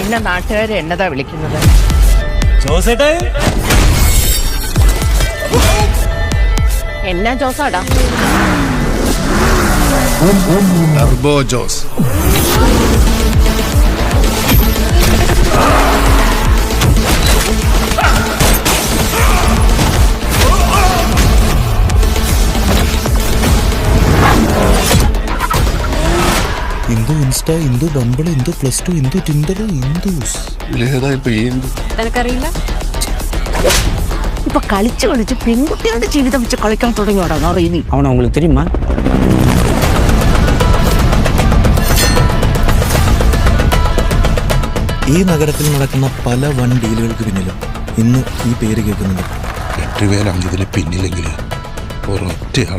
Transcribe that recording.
പിന്നെ നാട്ടുകാരെ എന്നതാ വിളിക്കുന്നത്? എന്നാ ജോസാടാ? Turbo Jose. Indu Insta, Indu Bumble, Indu +2, Indu Tinder, ഇന്ദുസ്. നിനക്കറിയില്ല? ഇപ്പൊ കളിച്ച് കളിച്ച് പെൺകുട്ടികളുടെ ജീവിതം വെച്ച് കളിക്കാൻ തുടങ്ങിയോടാ അറിയുന്നു. അവനെ உங்களுக்கு தெரியுமா? ഈ നഗരത്തിൽ നടക്കുന്ന പല വൻ ഡീലുകൾക്ക് പിന്നിലും ഇന്ന് ഈ പേര് കേൾക്കുന്നുണ്ട്. 8 പേരാണ് ഇതിന് പിന്നിലെങ്കിൽ ഒരൊറ്റയാൾ